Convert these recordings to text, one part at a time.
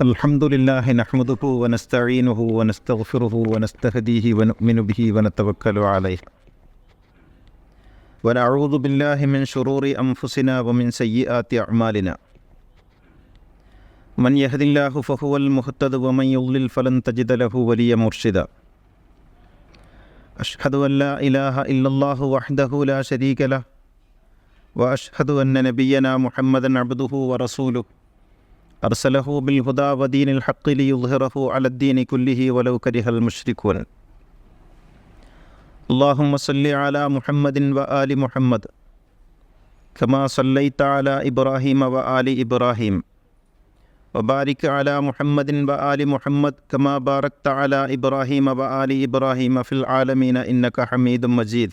الحمد لله نحمده ونستعينه ونستغفره ونستهديه ونؤمن به ونتوكل عليه ونعوذ بالله من شرور أنفسنا ومن سيئات أعمالنا من يهد الله فهو المهتد ومن يضلل فلن تجد له وليا مرشدا أشهد أن لا إله إلا الله وحده لا شريك له وأشهد أن نبينا محمدا عبده ورسوله أرسله بالهدى ودين الحق ليظهره على الدين كله ولو كره المشركون اللهم صل على محمد وآل محمد كما صليت على إبراهيم وآل إبراهيم وبارك على محمد وآل محمد كما باركت على إبراهيم وآل إبراهيم في العالمين إنك حميد مجيد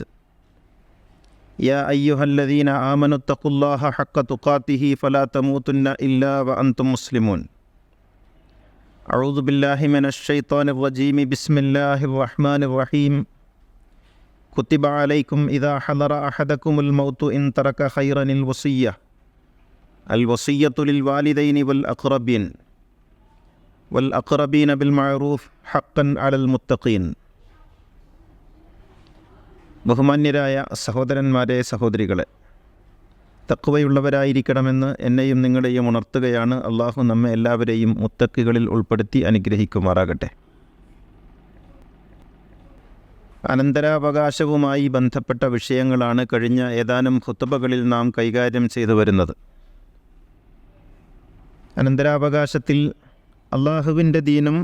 يا أيها الذين آمنوا اتقوا الله حق تقاته فلا تموتن إلا وأنتم مسلمون أعوذ بالله من الشيطان الرجيم بسم الله الرحمن الرحيم كتب عليكم إذا حضر أحدكم الموت إن ترك خيرا الوصية للوالدين والأقربين بالمعروف حقا على المتقين. ബഹുമാന്യരായ സഹോദരന്മാരെ, സഹോദരികളെ, തഖ്വയുള്ളവരായിരിക്കണമെന്ന് എന്നെയും നിങ്ങളെയും ഉണർത്തുകയാണ്. അള്ളാഹു നമ്മെ എല്ലാവരെയും മുത്തക്കികളിൽ ഉൾപ്പെടുത്തി അനുഗ്രഹിക്കുമാറാകട്ടെ. അനന്തരാവകാശവുമായി ബന്ധപ്പെട്ട വിഷയങ്ങളാണ് കഴിഞ്ഞ ഏതാനും ഖുത്ബകളിൽ നാം കൈകാര്യം ചെയ്തു വരുന്നത്. അനന്തരാവകാശത്തിൽ അള്ളാഹുവിൻ്റെ ദീനും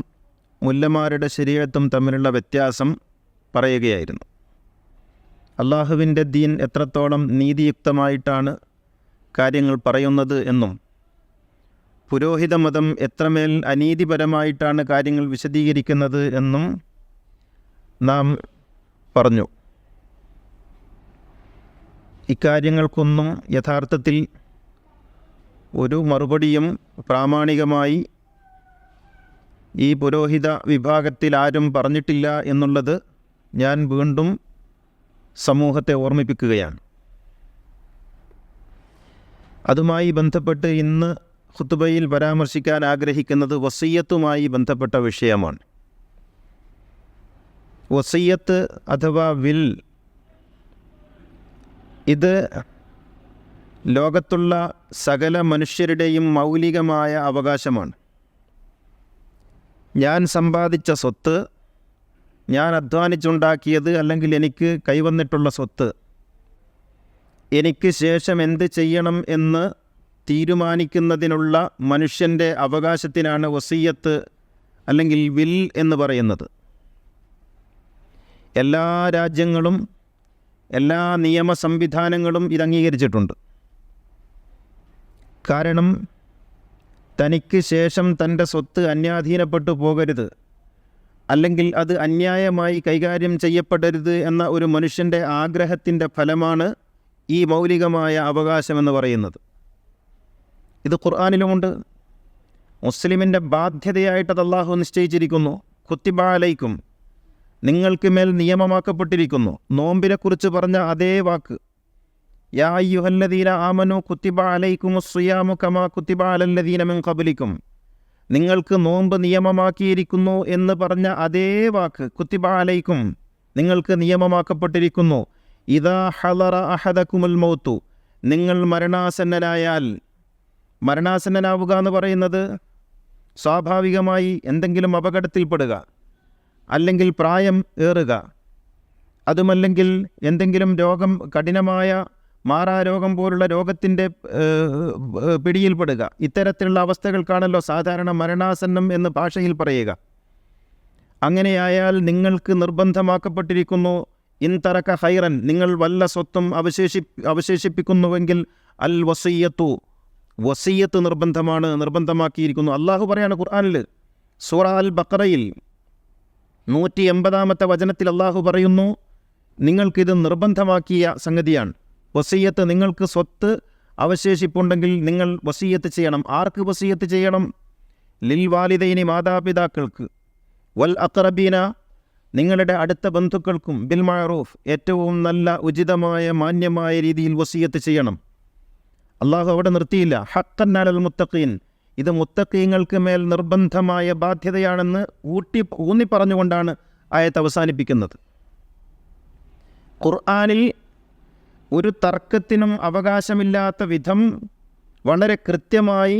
മുല്ലമാരുടെ ശരീഅത്തും തമ്മിലുള്ള വ്യത്യാസം പറയുകയായിരുന്നു. അള്ളാഹുവിൻ്റെ ദീൻ എത്രത്തോളം നീതിയുക്തമായിട്ടാണ് കാര്യങ്ങൾ പറയുന്നത് എന്നും പുരോഹിത മതം എത്രമേൽ അനീതിപരമായിട്ടാണ് കാര്യങ്ങൾ വിശദീകരിക്കുന്നത് എന്നും നാം പറഞ്ഞു. ഇക്കാര്യങ്ങൾക്കൊന്നും യഥാർത്ഥത്തിൽ ഒരു മറുപടിയും പ്രാമാണികമായി ഈ പുരോഹിത വിഭാഗത്തിൽ ആരും പറഞ്ഞിട്ടില്ല എന്നുള്ളത് ഞാൻ വീണ്ടും സമൂഹത്തെ ഓർമ്മിപ്പിക്കുകയാണ്. അതുമായി ബന്ധപ്പെട്ട് ഇന്ന് ഖുത്ബയിൽ പരാമർശിക്കാൻ ആഗ്രഹിക്കുന്നത് വസിയ്യത്തുമായി ബന്ധപ്പെട്ട വിഷയമാണ്. വസിയ്യത്ത് അഥവാ വിൽ, ഇത് ലോകത്തുള്ള സകല മനുഷ്യരുടെയും മൗലികമായ അവകാശമാണ്. ഞാൻ സമ്പാദിച്ച സ്വത്ത്, ഞാൻ അധ്വാനിച്ചുണ്ടാക്കിയത്, അല്ലെങ്കിൽ എനിക്ക് കൈവന്നിട്ടുള്ള സ്വത്ത്, എനിക്ക് ശേഷം എന്ത് ചെയ്യണം എന്ന് തീരുമാനിക്കുന്നതിനുള്ള മനുഷ്യൻ്റെ അവകാശത്തിനാണ് വസിയ്യത്ത് അല്ലെങ്കിൽ വിൽ എന്ന് പറയുന്നത്. എല്ലാ രാജ്യങ്ങളും എല്ലാ നിയമ സംവിധാനങ്ങളും ഇത് അംഗീകരിച്ചിട്ടുണ്ട്. കാരണം തനിക്ക് ശേഷം തൻ്റെ സ്വത്ത് അന്യാധീനപ്പെട്ടു പോകരുത്, അല്ലെങ്കിൽ അത് അന്യായമായി കൈകാര്യം ചെയ്യപ്പെടരുത് എന്ന ഒരു മനുഷ്യൻ്റെ ആഗ്രഹത്തിൻ്റെ ഫലമാണ് ഈ മൗലികമായ അവകാശമെന്ന് പറയുന്നത്. ഇത് ഖുർആനിലുമുണ്ട്. മുസ്ലിമിൻ്റെ ബാധ്യതയായിട്ടത് അല്ലാഹു നിശ്ചയിച്ചിരിക്കുന്നു. കുത്തിബ അലൈക്കും, നിങ്ങൾക്ക് മേൽ നിയമമാക്കപ്പെട്ടിരിക്കുന്നു. നോമ്പിനെക്കുറിച്ച് പറഞ്ഞ അതേ വാക്ക്, യാ അയ്യുഹല്ലദീന ആമനു കുത്തിബ അലൈക്കുമുസ് സിയാമു കമാ കുത്തിബ അലല്ലദീന മിൻ ഖബ്ലിക്കും, നിങ്ങൾക്ക് നോമ്പ് നിയമമാക്കിയിരിക്കുന്നു എന്ന് പറഞ്ഞ അതേ വാക്ക്, കുത്തിബ അലൈക്കും, നിങ്ങൾക്ക് നിയമമാക്കപ്പെട്ടിരിക്കുന്നു. ഇദാ ഹളറ അഹദകുമുൽ മൗതു, നിങ്ങൾ മരണാസന്നനായാൽ. മരണാസന്നനാവുക എന്ന് പറയുന്നത് സ്വാഭാവികമായി എന്തെങ്കിലും അപകടത്തിൽപ്പെടുക, അല്ലെങ്കിൽ പ്രായം ഏറുക, അതുമല്ലെങ്കിൽ എന്തെങ്കിലും രോഗം, കഠിനമായ മാറാരോഗം പോലുള്ള രോഗത്തിൻ്റെ പിടിയിൽപ്പെടുക. ഇത്തരത്തിലുള്ള അവസ്ഥകൾക്കാണല്ലോ സാധാരണ മരണാസന്നം എന്ന് ഭാഷയിൽ പറയുക. അങ്ങനെയായാൽ നിങ്ങൾക്ക് നിർബന്ധമാക്കപ്പെട്ടിരിക്കുന്നു, ഇൻ തറക ഖൈറൻ, നിങ്ങൾ വല്ല സ്വത്തും അവശേഷിപ്പിക്കുന്നുവെങ്കിൽ അൽ വസിയ്യത്തു, വസിയ്യത്ത് നിർബന്ധമാക്കിയിരിക്കുന്നു. അള്ളാഹു പറയാണ് ഖുർആനിൽ, സൂറ അൽ ബഖറയിൽ 180-ാമത്തെ വചനത്തിൽ അള്ളാഹു പറയുന്നു, നിങ്ങൾക്കിത് നിർബന്ധമാക്കിയ സംഗതിയാണ് വസിയ്യത്ത്. നിങ്ങൾക്ക് സ്വത്ത് അവശേഷിപ്പുണ്ടെങ്കിൽ നിങ്ങൾ വസിയ്യത്ത് ചെയ്യണം. ആർക്ക് വസിയ്യത്ത് ചെയ്യണം? ലിൽ വാലിദൈനി, മാതാപിതാക്കൾക്ക്, വൽ അഖറബീന, നിങ്ങളുടെ അടുത്ത ബന്ധുക്കൾക്കും, ബിൽ മഅറൂഫ്, ഏറ്റവും നല്ല ഉചിതമായ മാന്യമായ രീതിയിൽ വസിയ്യത്ത് ചെയ്യണം. അള്ളാഹു അവിടെ നിർത്തിയില്ല. ഹഖ്ഖൻ അലൽ മുത്തഖീൻ, ഇത് മുത്തഖീങ്ങൾക്ക് മേൽ നിർബന്ധമായ ബാധ്യതയാണെന്ന് ഊന്നി പറഞ്ഞുകൊണ്ടാണ് ആയത്ത് അവസാനിപ്പിക്കുന്നത്. ഖുർആനിൽ ഒരു തർക്കത്തിനും അവകാശമില്ലാത്ത വിധം വളരെ കൃത്യമായി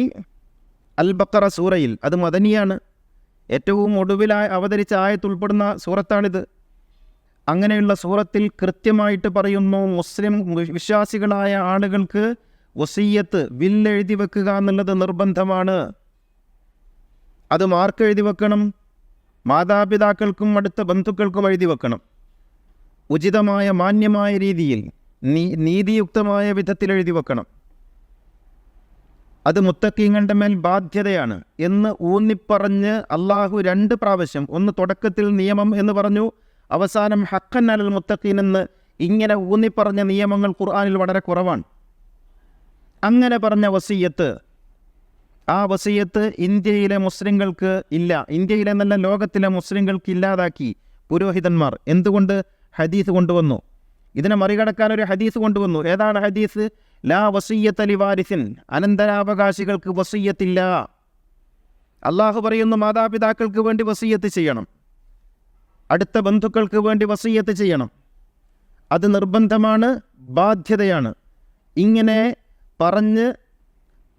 അൽ ബഖറ സൂറയിൽ, അത് മദനിയാണ്, ഏറ്റവും ഒടുവിലായി അവതരിച്ച ആയത്ത് ഉൾപ്പെടുന്ന സൂറത്താണിത്. അങ്ങനെയുള്ള സൂറത്തിൽ കൃത്യമായിട്ട് പറയുന്നു, മുസ്ലിം വിശ്വാസികളായ ആളുകൾക്ക് വസിയ്യത്ത്, വില്ലെഴുതി വെക്കുക എന്നുള്ളത് നിർബന്ധമാണ്. അത് മാർക്ക് എഴുതി വെക്കണം? മാതാപിതാക്കൾക്കും അടുത്ത ബന്ധുക്കൾക്കും എഴുതി വെക്കണം. ഉചിതമായ മാന്യമായ രീതിയിൽ നീതിയുക്തമായ വിധത്തിൽ എഴുതി വെക്കണം. അത് മുത്തഖീങ്ങളുടെ മേൽ ബാധ്യതയാണ് എന്ന് ഊന്നിപ്പറഞ്ഞ് അള്ളാഹു 2 പ്രാവശ്യം, ഒന്ന് തുടക്കത്തിൽ നിയമം എന്ന് പറഞ്ഞു, അവസാനം ഹഖൻ അലൽ മുത്തഖീൻ എന്ന് ഇങ്ങനെ ഊന്നിപ്പറഞ്ഞ നിയമങ്ങൾ ഖുർആനിൽ വളരെ കുറവാണ്. അങ്ങനെ പറഞ്ഞ വസിയ്യത്ത്, ആ വസിയ്യത്ത് ഇന്ത്യയിലെ മുസ്ലിങ്ങൾക്ക് ഇല്ല, ഇന്ത്യയിലെ നല്ല ലോകത്തിലെ മുസ്ലിങ്ങൾക്ക് ഇല്ലാതാക്കി പുരോഹിതന്മാർ. എന്തുകൊണ്ട്? ഹദീസ് കൊണ്ടുവന്നു. ഇതിനെ മറികടക്കാൻ ഒരു ഹദീസ് കൊണ്ടുവന്നു. ഏതാണ് ഹദീസ്? ലാ വസിയ്യത്ത ലിവാരിസിൻ, അനന്തരാവകാശികൾക്ക് വസിയ്യത്തില്ല. അള്ളാഹു പറയുന്നു മാതാപിതാക്കൾക്ക് വേണ്ടി വസിയ്യത്ത് ചെയ്യണം, അടുത്ത ബന്ധുക്കൾക്ക് വേണ്ടി വസിയ്യത്ത് ചെയ്യണം. അത് നിർബന്ധമാണ്, ബാധ്യതയാണ്. ഇങ്ങനെ പറഞ്ഞ്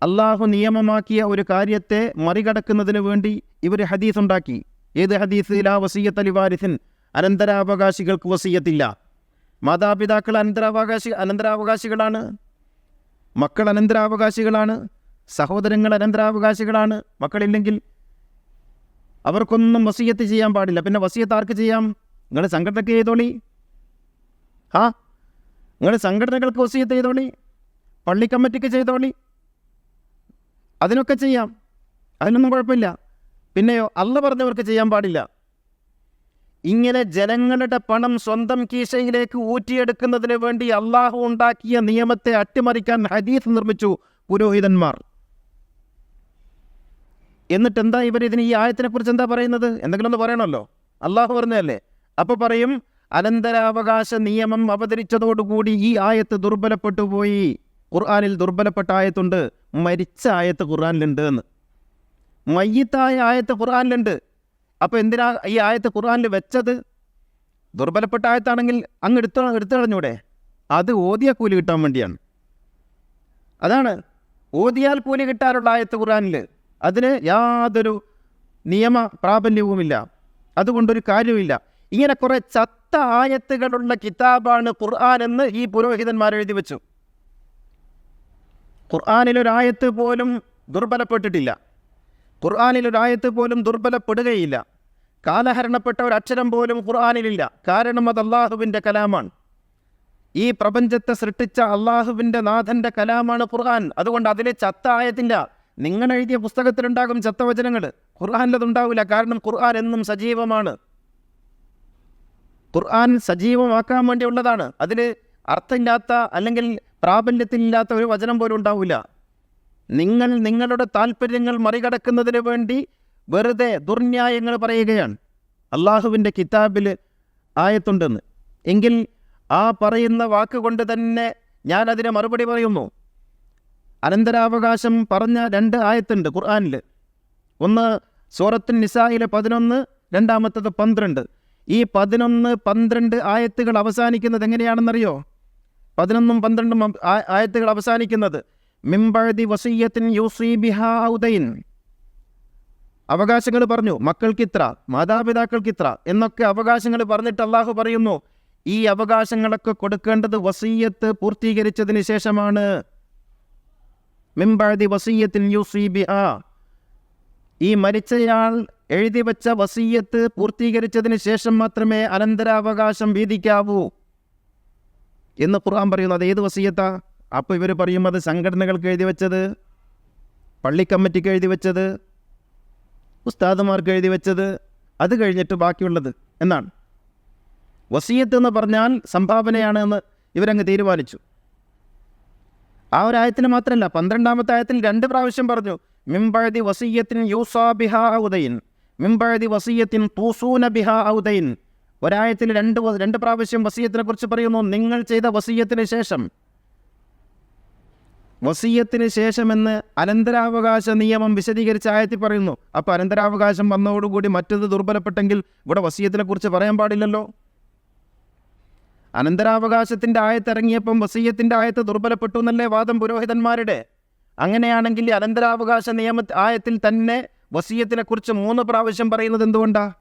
അള്ളാഹു നിയമമാക്കിയ ഒരു കാര്യത്തെ മറികടക്കുന്നതിന് വേണ്ടി ഇവർ ഹദീസ് ഉണ്ടാക്കി. ഏത് ഹദീസ്? ലാ വസിയ്യത്ത ലിവാരിസിൻ, അനന്തരാവകാശികൾക്ക് വസിയ്യത്തില്ല. മാതാപിതാക്കൾ അനന്തരാവകാശികളാണ്, മക്കൾ അനന്തരാവകാശികളാണ്, സഹോദരങ്ങൾ അനന്തരാവകാശികളാണ്. മക്കളില്ലെങ്കിൽ അവർക്കൊന്നും വസിയ്യത്ത് ചെയ്യാൻ പാടില്ല. പിന്നെ വസിയ്യത്ത് ആർക്ക് ചെയ്യാം? നിങ്ങൾ സംഘടനയ്ക്ക് ചെയ്തോളി. നിങ്ങൾ സംഘടനകൾക്ക് വസിയ്യത്ത് ചെയ്തോളി, പള്ളി കമ്മിറ്റിക്ക് ചെയ്തോളി, അതിനൊക്കെ ചെയ്യാം, അതിനൊന്നും കുഴപ്പമില്ല. പിന്നെയോ അള്ള പറഞ്ഞവർക്ക് ചെയ്യാൻ പാടില്ല. ഇങ്ങനെ ജനങ്ങളുടെ പണം സ്വന്തം കീശയിലേക്ക് ഊറ്റിയെടുക്കുന്നതിന് വേണ്ടി അള്ളാഹു ഉണ്ടാക്കിയ നിയമത്തെ അട്ടിമറിക്കാൻ ഹദീസ് നിർമ്മിച്ചു പുരോഹിതന്മാർ. എന്നിട്ട് എന്താ ഇതിന് ഈ ആയത്തിനെ കുറിച്ച് എന്താ പറയുന്നത്? എന്തെങ്കിലും ഒന്ന് പറയണമല്ലോ, അള്ളാഹു പറഞ്ഞതല്ലേ. അപ്പോൾ പറയും അനന്തരാവകാശ നിയമം അവതരിച്ചതോടുകൂടി ഈ ആയത്ത് ദുർബലപ്പെട്ടു പോയി. ഖുർആനിൽ ദുർബലപ്പെട്ട ആയത്തുണ്ട്, മരിച്ച ആയത്ത് ഖുർആനിലുണ്ട് എന്ന്. മയ്യിത്തായ ആയത്ത് ഖുർആനിലുണ്ട്. അപ്പോൾ എന്തിനാ ഈ ആയത്ത് ഖുർആനിൽ വെച്ചത്? ദുർബലപ്പെട്ട ആയത്താണെങ്കിൽ അങ്ങ് എടുത്തു കളഞ്ഞൂടെ? അത് ഓതിയ കൂലി കിട്ടാൻ വേണ്ടിയാണ്. അതാണ്, ഓതിയാൽ കൂലി കിട്ടാനുള്ള ആയത്ത് ഖുർആനിൽ. അതിന് യാതൊരു നിയമ പ്രാബല്യവുമില്ല, അതുകൊണ്ടൊരു കാര്യമില്ല. ഇങ്ങനെ കുറേ ചത്ത ആയത്തുകളുള്ള കിതാബാണ് ഖുർആൻ എന്ന് ഈ പുരോഹിതന്മാർ എഴുതി വെച്ചു. ഖുർആനിലൊരായത്ത് പോലും ദുർബലപ്പെട്ടിട്ടില്ല, ഖുർആനിലൊരായത്ത് പോലും ദുർബലപ്പെടുകയില്ല. കാലഹരണപ്പെട്ട ഒരു അക്ഷരം പോലും ഖുർആനിലില്ല. കാരണം അത് അള്ളാഹുവിൻ്റെ കലാമാണ്. ഈ പ്രപഞ്ചത്തെ സൃഷ്ടിച്ച അള്ളാഹുവിൻ്റെ നാഥൻ്റെ കലാമാണ് ഖുർആൻ. അതുകൊണ്ട് അതിലെ ചത്ത ആയത്തില്ല. നിങ്ങൾ എഴുതിയ പുസ്തകത്തിലുണ്ടാകും ചത്തവചനങ്ങൾ, ഖുർആനിലതുണ്ടാവില്ല. കാരണം ഖുർആൻ എന്നും സജീവമാണ്. ഖുർആൻ സജീവമാക്കാൻ വേണ്ടിയുള്ളതാണ്. അതിൽ അർത്ഥമില്ലാത്ത അല്ലെങ്കിൽ പ്രാബല്യത്തിലില്ലാത്ത ഒരു വചനം പോലും ഉണ്ടാവില്ല. നിങ്ങൾ നിങ്ങളുടെ താല്പര്യങ്ങൾ മറികടക്കുന്നതിന് വേണ്ടി വെറുതെ ദുർന്യായങ്ങൾ പറയുകയാണ്. അള്ളാഹുവിൻ്റെ കിതാബിൽ ആയത്തുണ്ടെന്ന് എങ്കിൽ ആ പറയുന്ന വാക്കുകൊണ്ട് തന്നെ ഞാൻ അതിന് മറുപടി പറയുന്നു. അനന്തരാവകാശം പറഞ്ഞ 2 ആയത്തുണ്ട് ഖുർആനിൽ. ഒന്ന് സൂറത്തുൻ നിസായിലെ 11, രണ്ടാമത്തത് 12. ഈ 11, 12 ആയത്തുകൾ അവസാനിക്കുന്നത് എങ്ങനെയാണെന്നറിയോ? 11ഉം 12ഉം ആയത്തുകൾ അവസാനിക്കുന്നത് മിംബഅദി വസിയ്യത്തിൻ യൂസി ബിഹാ ഔ ദൈൻ. അവകാശങ്ങൾ പറഞ്ഞു, മക്കൾക്കിത്ര, മാതാപിതാക്കൾക്കിത്ര എന്നൊക്കെ അവകാശങ്ങൾ പറഞ്ഞിട്ട് അള്ളാഹു പറയുന്നു, ഈ അവകാശങ്ങളൊക്കെ കൊടുക്കേണ്ടത് വസിയ്യത്ത് പൂർത്തീകരിച്ചതിന് ശേഷമാണ്. മിംബഅദി വസിയ്യത്തിൻ യൂസി ബിഹാ, ഈ മരിച്ചയാൾ എഴുതി വെച്ച വസിയ്യത്ത് പൂർത്തീകരിച്ചതിന് ശേഷം മാത്രമേ അനന്തരാവകാശം വീതിക്കാവൂ എന്ന് ഖുർആൻ പറയുന്നു. അത് ഏത് വസിയ്യത്താ? അപ്പോൾ ഇവർ പറയും അത് സംഘടനകൾക്ക് എഴുതി വെച്ചത്, പള്ളി കമ്മിറ്റിക്ക് എഴുതി വെച്ചത്, ഉസ്താദുമാർക്ക് എഴുതി വെച്ചത്, അത് കഴിഞ്ഞിട്ട് ബാക്കിയുള്ളത് എന്നാണ്. വസിയ്യത്ത് എന്ന് പറഞ്ഞാൽ സംഭാവനയാണ് എന്ന് ഇവരങ്ങ് തീരുമാനിച്ചു. ആ ഒരു ആയത്തിന് മാത്രമല്ല, 12ാമത്തെ ആയത്തിൽ 2 പ്രാവശ്യം പറഞ്ഞു മിംബഅദി വസിയ്യത്തിൻ യൂസാ ബിഹാ ഔ ദൈൻ, മിംബഅദി വസിയ്യത്തിൻ തൂസൂന ബിഹാ ഔ ദൈൻ. ഒരായത്തിൽ 2 പ്രാവശ്യം വസിയ്യത്തിനെ കുറിച്ച് പറയുന്നു. നിങ്ങൾ ചെയ്ത വസിയ്യത്തിന് ശേഷം, വസിയ്യത്തിന് ശേഷമെന്ന് അനന്തരാവകാശ നിയമം വിശദീകരിച്ച ആയത്തിൽ പറയുന്നു. അപ്പോൾ അനന്തരാവകാശം വന്നതോടുകൂടി മറ്റത് ദുർബലപ്പെട്ടെങ്കിൽ ഇവിടെ വസിയ്യത്തിനെ കുറിച്ച് പറയാൻ പാടില്ലല്ലോ. അനന്തരാവകാശത്തിൻ്റെ ആയത്തിറങ്ങിയപ്പം വസിയ്യത്തിൻ്റെ ആയത്ത് ദുർബലപ്പെട്ടു എന്നല്ലേ വാദം പുരോഹിതന്മാരുടെ. അങ്ങനെയാണെങ്കിൽ അനന്തരാവകാശ ആയത്തിൽ തന്നെ വസിയ്യത്തിനെക്കുറിച്ച് 3 പ്രാവശ്യം പറയുന്നത് എന്തുകൊണ്ടാണ്?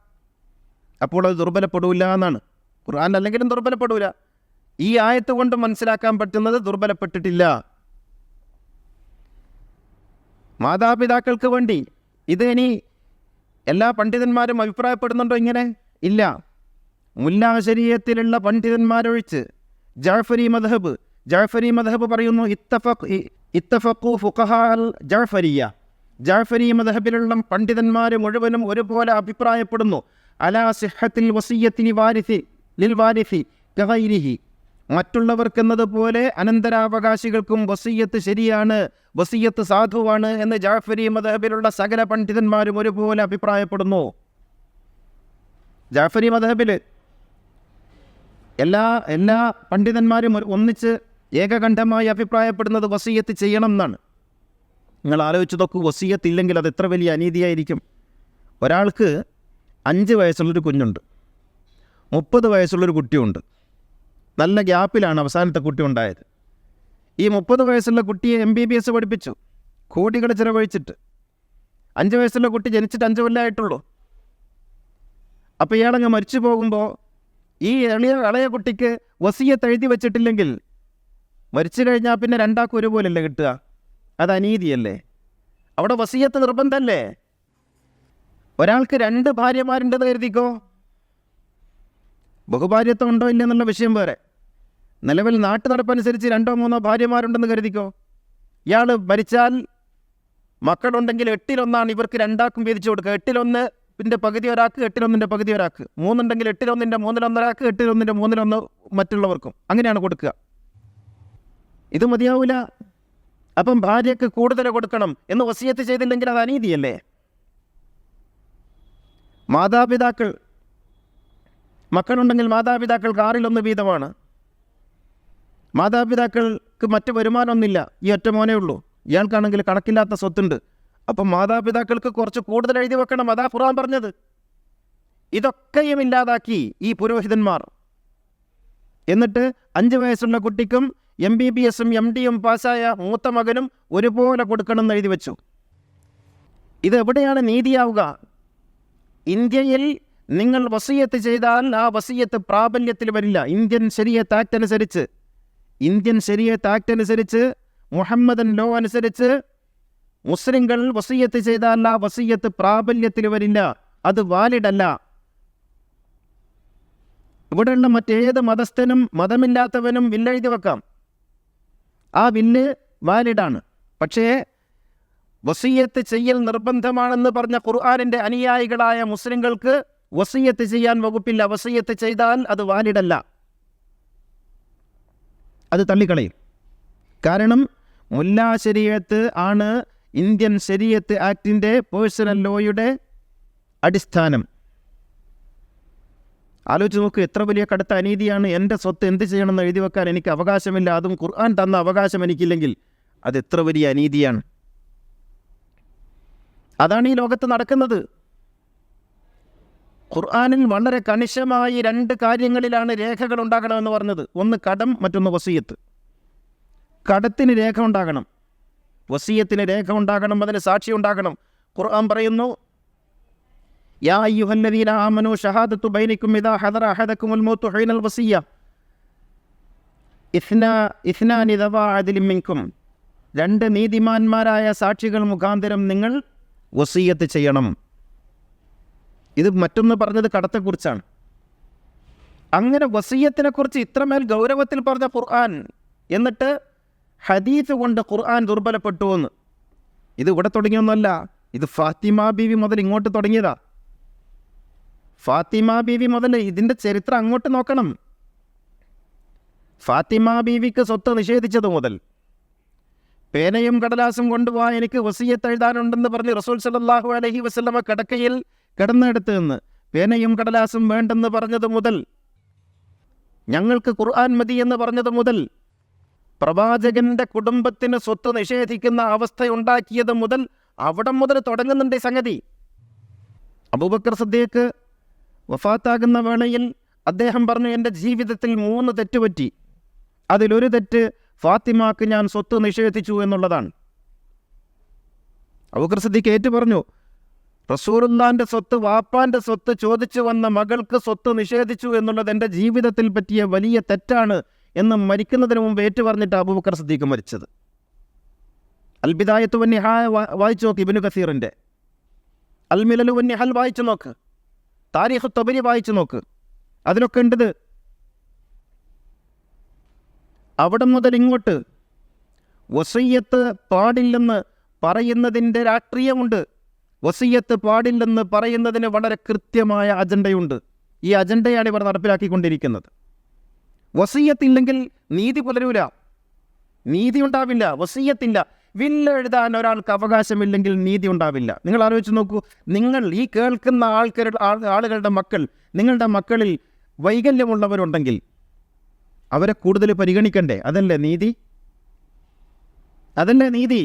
അപ്പോൾ അത് ദുർബലപ്പെടില്ല എന്നാണ്. ഖുർആൻ അല്ലെങ്കിലും ദുർബലപ്പെടില്ല. ഈ ആയത്ത് കൊണ്ട് മനസ്സിലാക്കാൻ പറ്റുന്നത് ദുർബലപ്പെട്ടിട്ടില്ല. മാതാപിതാക്കൾക്ക് വേണ്ടി ഇത് ഇനി എല്ലാ പണ്ഡിതന്മാരും അഭിപ്രായപ്പെടുന്നുണ്ടോ? ഇങ്ങനെ ഇല്ല. മുല്ലാ ശരീഅത്തിലുള്ള പണ്ഡിതന്മാരൊഴിച്ച് ജഅഫരി മദ്ഹബ് പറയുന്നു, ഇത്തഫഖു ഫുഖഹാ അൽ ജഅഫരിയ്യ, ജഅഫരി മദ്ഹബിലുള്ള പണ്ഡിതന്മാർ മുഴുവനും ഒരുപോലെ അഭിപ്രായപ്പെടുന്നു അലാ സിഹ്ഹത്തിൽ വസിയ്യത്തി ലിൽ വാരിസി കഗൈരിഹി, മറ്റുള്ളവർക്കെന്നതുപോലെ അനന്തരാവകാശികൾക്കും വസിയ്യത്ത് ശരിയാണ്, വസിയ്യത്ത് സാധുവാണ് എന്ന് ജഅഫരി മദ്ഹബിലുള്ള സകല പണ്ഡിതന്മാരും ഒരുപോലെ അഭിപ്രായപ്പെടുന്നു. ജഅഫരി മദ്ഹബിൽ എല്ലാ പണ്ഡിതന്മാരും ഒന്നിച്ച് ഏകകണ്ഠമായി അഭിപ്രായപ്പെടുന്നത് വസിയ്യത്ത് ചെയ്യണം എന്നാണ്. നിങ്ങൾ ആലോചിച്ച് നോക്കൂ, വസിയ്യത്ത് ഇല്ലെങ്കിൽ അത് എത്ര വലിയ അനീതിയായിരിക്കും. ഒരാൾക്ക് 5 വയസ്സുള്ളൊരു കുഞ്ഞുണ്ട്, 30 വയസ്സുള്ളൊരു കുട്ടിയുണ്ട്. നല്ല ഗ്യാപ്പിലാണ് അവസാനത്തെ കുട്ടി ഉണ്ടായത്. ഈ 30 വയസ്സുള്ള കുട്ടിയെ MBBS പഠിപ്പിച്ചു, കോടികൾ ചിലവഴിച്ചിട്ട്. 5 വയസ്സുള്ള കുട്ടി ജനിച്ചിട്ട് 5 കൊല്ലമായിട്ടുള്ളൂ. അപ്പോൾ ഇയാളങ്ങ് മരിച്ചു പോകുമ്പോൾ ഈ ഇളയ കുട്ടിക്ക് വസിയ്യത്ത് എഴുതി വെച്ചിട്ടില്ലെങ്കിൽ മരിച്ചു കഴിഞ്ഞാൽ പിന്നെ രണ്ടാൾക്കും ഒരുപോലല്ലേ കിട്ടുക? അത് അനീതിയല്ലേ? അവിടെ വസിയ്യത്ത് നിർബന്ധമല്ലേ? ഒരാൾക്ക് 2 ഭാര്യമാരുണ്ടെന്ന് കരുതിക്കോ, ബഹുഭാര്യത്വം ഉണ്ടോ ഇല്ലെന്നുള്ള വിഷയം വേറെ. നിലവിൽ നാട്ടു നടപ്പനുസരിച്ച് 2 3 ഭാര്യമാരുണ്ടെന്ന് കരുതിക്കോ. ഇയാൾ മരിച്ചാൽ മക്കളുണ്ടെങ്കിൽ 8-1 ഇവർക്ക് രണ്ടാൾക്കും വീതിച്ചു കൊടുക്കുക. 8-1 പകുതി ഒരാൾക്ക്, 8-1 പകുതി ഒരാൾക്ക്. 3 ഉണ്ടെങ്കിൽ 8-1 3-1 ഒരാൾക്ക്, 8-1 3-1 മറ്റുള്ളവർക്കും. അങ്ങനെയാണ് കൊടുക്കുക. ഇത് മതിയാവില്ല. അപ്പം ഭാര്യയ്ക്ക് കൂടുതൽ കൊടുക്കണം എന്ന് വസിയ്യത്ത് ചെയ്തില്ലെങ്കിൽ അത് അനീതിയല്ലേ? മാതാപിതാക്കൾ, മക്കളുണ്ടെങ്കിൽ മാതാപിതാക്കൾക്ക് 6-1 വീതമാണ്. മാതാപിതാക്കൾക്ക് മറ്റ് വരുമാനമൊന്നുമില്ല, ഈ ഒറ്റ മോനേ ഉള്ളൂ. ഇയാൾക്കാണെങ്കിൽ കണക്കില്ലാത്ത സ്വത്തുണ്ട്. അപ്പം മാതാപിതാക്കൾക്ക് കുറച്ച് കൂടുതൽ എഴുതി വെക്കണം. അതാ ഖുർആൻ പറഞ്ഞത്. ഇതൊക്കെയും ഇല്ലാതാക്കി ഈ പുരോഹിതന്മാർ. എന്നിട്ട് 5 വയസ്സുള്ള കുട്ടിക്കും MBBSഉം MDയും പാസ്സായ മൂത്ത മകനും ഒരുപോലെ കൊടുക്കണം എന്ന് എഴുതി വെച്ചു. ഇതെവിടെയാണ് നീതിയാവുക? ഇന്ത്യയിൽ നിങ്ങൾ വസിയ്യത്ത് ചെയ്താൽ ആ വസിയ്യത്ത് പ്രാബല്യത്തിൽ വരില്ല. ഇന്ത്യൻ ശരീഅത്ത് ആക്ട് അനുസരിച്ച് മുഹമ്മദൻ ലോ അനുസരിച്ച് മുസ്ലിങ്ങൾ വസിയ്യത്ത് ചെയ്താൽ ആ വസിയ്യത്ത് പ്രാബല്യത്തിൽ വരില്ല. അത് വാലിഡല്ല. ഇവിടെയുള്ള മറ്റേത് മതസ്ഥനും മതമില്ലാത്തവനും വില്ലെഴുതി വെക്കാം. ആ വില്ല് വാലിഡാണ്. പക്ഷേ വസിയ്യത്ത് ചെയ്യൽ നിർബന്ധമാണെന്ന് പറഞ്ഞ ഖുർആനിൻ്റെ അനുയായികളായ മുസ്ലിങ്ങൾക്ക് വസിയ്യത്ത് ചെയ്യാൻ വകുപ്പില്ല. വസിയ്യത്ത് ചെയ്താൽ അത് വാലിഡല്ല, അത് തള്ളിക്കളയും. കാരണം മുല്ലാ ശരീഅത്ത് ആണ് ഇന്ത്യൻ ശരീഅത്ത് ആക്ടിൻ്റെ പേഴ്സണൽ ലോയുടെ അടിസ്ഥാനം. ആലോചിച്ച് നോക്ക്, എത്ര വലിയ കടുത്ത അനീതിയാണ്. എൻ്റെ സ്വത്ത് എന്ത് ചെയ്യണമെന്ന് എഴുതി വെക്കാൻ എനിക്ക് അവകാശമില്ല, അതും ഖുർആൻ തന്ന അവകാശം എനിക്കില്ലെങ്കിൽ അത് എത്ര വലിയ അനീതിയാണ്. അതാണ് ഈ ലോകത്ത് നടക്കുന്നത്. ഖുർആനിൽ വളരെ കണിശമായി 2 കാര്യങ്ങളിലാണ് രേഖകൾ ഉണ്ടാകണമെന്ന് പറഞ്ഞത്. ഒന്ന് കടം, മറ്റൊന്ന് വസിയ്യത്ത്. കടത്തിന് രേഖ ഉണ്ടാകണം, വസിയ്യത്തിന് രേഖ ഉണ്ടാകണം, അതിന് സാക്ഷി ഉണ്ടാകണം. ഖുർആൻ പറയുന്നു, യാ അയ്യുഹല്ലദീന ആമനൂ ഷഹാദത്തു ബൈനക്കും ഇദാ ഹദറ അഹദക്കുമുൽ മൗതു ഹീനൽ വസിയ്യ ഇസ്നാനി ദവാ അദ്ലിൻ മിൻകും, 2 നീതിമാന്മാരായ സാക്ഷികൾ മുഖാന്തരം നിങ്ങൾ വസിയ്യത്ത് ചെയ്യണം. ഇത് മറ്റൊന്ന് പറഞ്ഞത് കടത്തെക്കുറിച്ചാണ്. അങ്ങനെ വസിയ്യത്തിനെക്കുറിച്ച് ഇത്രമേൽ ഗൗരവത്തിൽ പറഞ്ഞ ഖുർആൻ, എന്നിട്ട് ഹദീസ് കൊണ്ട് ഖുർആൻ ദുർബലപ്പെട്ടു എന്ന്. ഇത് ഇവിടെ തുടങ്ങിയൊന്നുമല്ല, ഇത് ഫാത്തിമ ബീവി മുതൽ ഇങ്ങോട്ട് തുടങ്ങിയതാ. ഫാത്തിമ ബീവി മുതൽ ഇതിൻ്റെ ചരിത്രം അങ്ങോട്ട് നോക്കണം. ഫാത്തിമ ബീവിക്ക് സ്വത്ത് നിഷേധിച്ചത് മുതൽ, പേനയും കടലാസും കൊണ്ടുപോവാ എനിക്ക് വസിയ്യത്ത് എഴുതാനുണ്ടെന്ന് പറഞ്ഞ് റസൂൽ സല്ലല്ലാഹു അലൈഹി വസല്ലമ കിടക്കയിൽ കിടന്നെടുത്ത് നിന്ന് പേനയും കടലാസും വേണ്ടെന്ന് പറഞ്ഞത് മുതൽ, ഞങ്ങൾക്ക് ഖുർആൻ മതി എന്ന് പറഞ്ഞത് മുതൽ, പ്രവാചകന്റെ കുടുംബത്തിന് സ്വത്ത് നിഷേധിക്കുന്ന അവസ്ഥയുണ്ടാക്കിയത് മുതൽ അവിടം മുതൽ തുടങ്ങുന്നുണ്ട് ഈ സംഗതി. അബൂബക്കർ സിദ്ദീഖ് വഫാത്താകുന്ന വേളയിൽ അദ്ദേഹം പറഞ്ഞു, എൻ്റെ ജീവിതത്തിൽ 3 തെറ്റ് പറ്റി. അതിലൊരു തെറ്റ് ഫാത്തിമാക്ക് ഞാൻ സ്വത്ത് നിഷേധിച്ചു എന്നുള്ളതാണ്. അബൂബക്കർ സിദ്ദീഖ് ഏറ്റു പറഞ്ഞു, റസൂലുള്ളാഹിന്റെ സ്വത്ത്, വാപ്പാന്റെ സ്വത്ത് ചോദിച്ചു വന്ന മകൾക്ക് സ്വത്ത് നിഷേധിച്ചു എന്നുള്ളത് എൻ്റെ ജീവിതത്തിൽ പറ്റിയ വലിയ തെറ്റാണ് എന്ന് മരിക്കുന്നതിന് മുമ്പ് ഏറ്റു പറഞ്ഞിട്ട് അബൂബക്കർ സിദ്ദീഖ് മരിച്ചത്. അൽ ബിദായത്തു വന്നിഹായ വായിച്ചു നോക്ക്, ഇബ്നു കസീറിൻ്റെ. അൽ മിലലു വന്നിഹൽ വായിച്ചു നോക്ക്, താരീഖ് തബരി വായിച്ചു നോക്ക്, അതിലൊക്കെ ഉണ്ടത്. അവിടെ മുതൽ ഇങ്ങോട്ട് വസിയ്യത്ത് പാടില്ലെന്ന് പറയുന്നതിൻ്റെ രാഷ്ട്രീയമുണ്ട്. വസിയ്യത്ത് പാടില്ലെന്ന് പറയുന്നതിന് വളരെ കൃത്യമായ അജണ്ടയുണ്ട്. ഈ അജണ്ടയാണ് ഇവർ നടപ്പിലാക്കിക്കൊണ്ടിരിക്കുന്നത്. വസിയ്യത്തില്ലെങ്കിൽ നീതി പുലരൂല, നീതി ഉണ്ടാവില്ല. വസിയ്യത്തില്ല, വില്ല് എഴുതാൻ ഒരാൾക്ക് അവകാശമില്ലെങ്കിൽ നീതി ഉണ്ടാവില്ല. നിങ്ങൾ ആലോചിച്ച് നോക്കൂ, നിങ്ങൾ ഈ കേൾക്കുന്ന ആളുകളുടെ മക്കൾ, നിങ്ങളുടെ മക്കളിൽ വൈകല്യമുള്ളവരുണ്ടെങ്കിൽ അവരെ കൂടുതൽ പരിഗണിക്കണ്ടേ? അതല്ലേ നീതി? അതല്ലേ നീതി?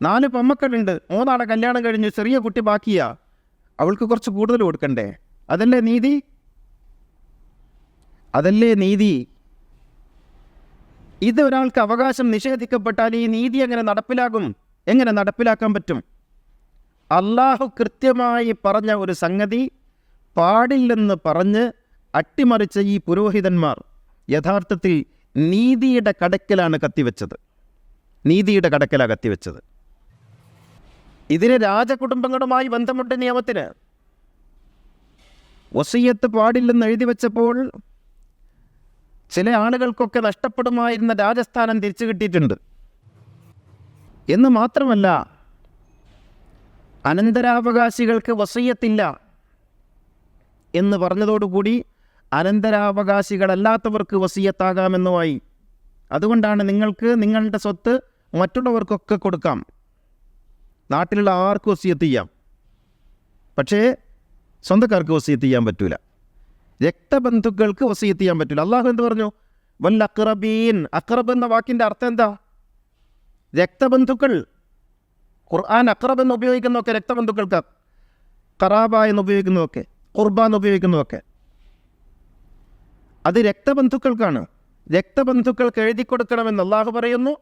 4 പെമ്മക്കളുണ്ട്, 3 കല്യാണം കഴിഞ്ഞ് ചെറിയ കുട്ടി ബാക്കിയാ, അവൾക്ക് കുറച്ച് കൂടുതൽ കൊടുക്കണ്ടേ? അതല്ലേ നീതി? അതല്ലേ നീതി? ഇത് ഒരാൾക്ക് അവകാശം നിഷേധിക്കപ്പെട്ടാൽ ഈ നീതി എങ്ങനെ നടപ്പിലാകും? എങ്ങനെ നടപ്പിലാക്കാൻ പറ്റും? അള്ളാഹു കൃത്യമായി പറഞ്ഞ ഒരു സംഗതി പാടില്ലെന്ന് പറഞ്ഞ് അട്ടിമറിച്ച ഈ പുരോഹിതന്മാർ യഥാർത്ഥത്തിൽ നീതിയുടെ കടക്കലാണ് കത്തിവെച്ചത്. നീതിയുടെ കടക്കലാണ് കത്തിവെച്ചത്. ഇതിന് രാജകുടുംബങ്ങളുമായി ബന്ധമുണ്ട് നിയമത്തിന്. വസിയ്യത്ത് പാടില്ലെന്ന് എഴുതി വെച്ചപ്പോൾ ചില ആളുകൾക്കൊക്കെ നഷ്ടപ്പെടുമായിരുന്ന രാജസ്ഥാനം തിരിച്ചു കിട്ടിയിട്ടുണ്ട്. എന്ന് മാത്രമല്ല, അനന്തരാവകാശികൾക്ക് വസിയ്യത്തില്ല എന്ന് പറഞ്ഞതോടുകൂടി അനന്തരാവകാശികളല്ലാത്തവർക്ക് വസിയ്യത്താകാമെന്നുമായി. അതുകൊണ്ടാണ് നിങ്ങൾക്ക് നിങ്ങളുടെ സ്വത്ത് മറ്റുള്ളവർക്കൊക്കെ കൊടുക്കാം, നാട്ടിലുള്ള ആർക്കും വസിയ്യത്ത് ചെയ്യാം, പക്ഷേ സ്വന്തക്കാർക്ക് വസിയ്യത്ത് ചെയ്യാൻ പറ്റൂല, രക്തബന്ധുക്കൾക്ക് വസിയ്യത്ത് ചെയ്യാൻ പറ്റില്ല. അള്ളാഹു എന്ത് പറഞ്ഞു? വൽ അഖ്റബീൻ. അഖ്റബ് എന്ന വാക്കിൻ്റെ അർത്ഥം എന്താ? രക്തബന്ധുക്കൾ. ഖുർആൻ അഖ്റബ് എന്ന് ഉപയോഗിക്കുന്നതൊക്കെ രക്തബന്ധുക്കൾക്ക്, ഖറാബ എന്ന് ഉപയോഗിക്കുന്നതൊക്കെ, ഖുർബ എന്ന് ഉപയോഗിക്കുന്നതൊക്കെ അത് രക്തബന്ധുക്കൾക്കാണ്. രക്തബന്ധുക്കൾക്ക് എഴുതി കൊടുക്കണമെന്ന് അള്ളാഹു പറയുന്നു.